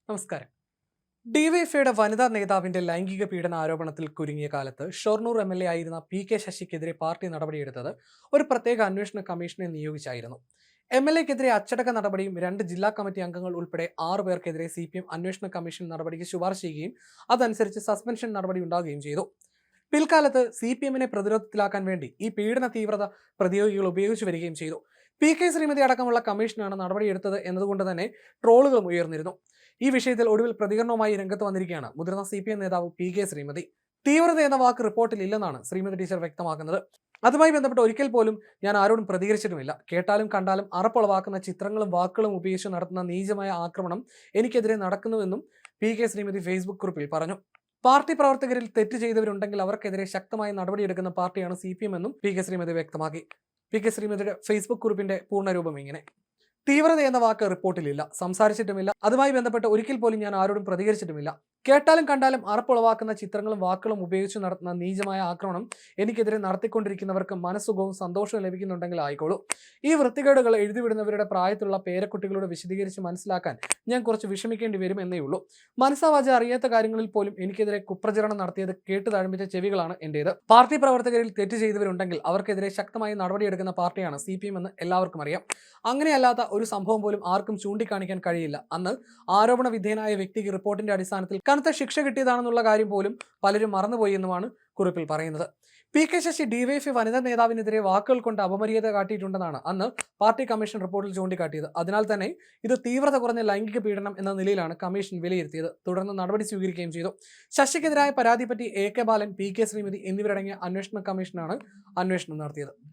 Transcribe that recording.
നമസ്കാരം. ഡിവൈഎഫ്ഐയുടെ വനിതാ നേതാവിന്റെ ലൈംഗിക പീഡന ആരോപണത്തിൽ കുരുങ്ങിയ കാലത്ത് ഷൊർണൂർ എംഎൽഎ ആയിരുന്ന പി.കെ. ശശിക്കെതിരെ പാർട്ടി നടപടിയെടുത്തത് ഒരു പ്രത്യേക അന്വേഷണ കമ്മീഷനെ നിയോഗിച്ചായിരുന്നു. എംഎൽഎക്കെതിരെ അച്ചടക്ക നടപടിയും 2 ജില്ലാ കമ്മിറ്റി അംഗങ്ങൾ ഉൾപ്പെടെ 6 പേർക്കെതിരെ CPM അന്വേഷണ കമ്മീഷൻ നടപടിക്ക് ശുപാർശ ചെയ്യുകയും അതനുസരിച്ച് സസ്പെൻഷൻ നടപടി ഉണ്ടാകുകയും ചെയ്തു. പിൽക്കാലത്ത് CPM-നെ പ്രതിരോധത്തിലാക്കാൻ വേണ്ടി ഈ പീഡന തീവ്രത പ്രതിയോഗികൾ ഉപയോഗിച്ചു വരികയും ചെയ്തു. പി.കെ. ശ്രീമതി അടക്കമുള്ള കമ്മീഷനാണ് നടപടിയെടുത്തത് എന്നതുകൊണ്ട് തന്നെ ട്രോളുകളും ഉയർന്നിരുന്നു. ഈ വിഷയത്തിൽ ഒടുവിൽ പ്രതികരണവുമായി രംഗത്ത് വന്നിരിക്കുകയാണ് മുതിർന്ന CPM നേതാവ് പി.കെ. ശ്രീമതി. തീവ്രത എന്ന വാക്ക് റിപ്പോർട്ടിൽ ഇല്ലെന്നാണ് ശ്രീമതി ടീച്ചർ വ്യക്തമാക്കുന്നത്. അതുമായി ബന്ധപ്പെട്ട് ഒരിക്കൽ പോലും ഞാൻ ആരോടും പ്രതികരിച്ചിട്ടുമില്ല. കേട്ടാലും കണ്ടാലും അറപ്പുളവാക്കുന്ന ചിത്രങ്ങളും വാക്കുകളും ഉപയോഗിച്ച് നടത്തുന്ന നീചമായ ആക്രമണം എനിക്കെതിരെ നടക്കുന്നുവെന്നും പി.കെ. ശ്രീമതി ഫേസ്ബുക്ക് കുറിപ്പിൽ പറഞ്ഞു. പാർട്ടി പ്രവർത്തകരിൽ തെറ്റ് ചെയ്തവരുണ്ടെങ്കിൽ അവർക്കെതിരെ ശക്തമായ നടപടിയെടുക്കുന്ന പാർട്ടിയാണ് CPM എന്നും പി.കെ. ശ്രീമതി വ്യക്തമാക്കി. പി.കെ. ശ്രീമതിയുടെ ഫേസ്ബുക്ക് കുറിപ്പിന്റെ പൂർണ്ണരൂപം ഇങ്ങനെ: തീവ്രത എന്ന വാക്ക് റിപ്പോർട്ടിലില്ല, സംസാരിച്ചിട്ടുമില്ല. അതുമായി ബന്ധപ്പെട്ട് ഒരിക്കൽ പോലും ഞാൻ ആരോടും പ്രതികരിച്ചിട്ടുമില്ല. കേട്ടാലും കണ്ടാലും അറപ്പുളവാക്കുന്ന ചിത്രങ്ങളും വാക്കുകളും ഉപയോഗിച്ച് നടത്തുന്ന നീചമായ ആക്രമണം എനിക്കെതിരെ നടത്തിക്കൊണ്ടിരിക്കുന്നവർക്ക് മനസ്സുഖവും സന്തോഷവും ലഭിക്കുന്നുണ്ടെങ്കിൽ ആയിക്കോളൂ. ഈ വൃത്തികേടുകൾ എഴുതിവിടുന്നവരുടെ പ്രായത്തിലുള്ള പേരക്കുട്ടികളോട് വിശദീകരിച്ച് മനസ്സിലാക്കാൻ ഞാൻ കുറച്ച് വിഷമിക്കേണ്ടി വരും എന്നേ ഉള്ളൂ. മനസ്സാവാച അറിയാത്ത കാര്യങ്ങളിൽ പോലും എനിക്കെതിരെ കുപ്രചരണം നടത്തിയത് കേട്ട് താഴ്മിച്ച ചെവികളാണ് എന്റേത്. പാർട്ടി പ്രവർത്തകരിൽ തെറ്റ് ചെയ്തവരുണ്ടെങ്കിൽ അവർക്കെതിരെ ശക്തമായി നടപടിയെടുക്കുന്ന പാർട്ടിയാണ് CPM എന്ന് എല്ലാവർക്കും അറിയാം. അങ്ങനെയല്ലാത്ത ഒരു സംഭവം പോലും ആർക്കും ചൂണ്ടിക്കാണിക്കാൻ കഴിയില്ല. അന്ന് ആരോപണ വിധേയനായ വ്യക്തിക്ക് റിപ്പോർട്ടിന്റെ അടിസ്ഥാനത്തിൽ കനത്ത ശിക്ഷ കിട്ടിയതാണെന്നുള്ള കാര്യം പോലും പലരും മറന്നുപോയി എന്നുമാണ് കുറിപ്പിൽ പറയുന്നത്. പി.കെ. ശശി ഡിവൈഎഫ്ഐ വനിതാ നേതാവിനെതിരെ വാക്കുകൾ കൊണ്ട് അപമര്യാദ കാട്ടിയിട്ടുണ്ടെന്നാണ് അന്ന് പാർട്ടി കമ്മീഷൻ റിപ്പോർട്ടിൽ ചൂണ്ടിക്കാട്ടിയത്. അതിനാൽ തന്നെ ഇത് തീവ്രത കുറഞ്ഞ ലൈംഗിക പീഡനം എന്ന നിലയിലാണ് കമ്മീഷൻ വിലയിരുത്തിയത്. തുടർന്ന് നടപടി സ്വീകരിക്കുകയും ചെയ്തു. ശശിക്കെതിരായ പരാതിപ്പറ്റി A.K. ബാലൻ, പി.കെ. ശ്രീമതി എന്നിവരടങ്ങിയ അന്വേഷണ കമ്മീഷനാണ് അന്വേഷണം നടത്തിയത്.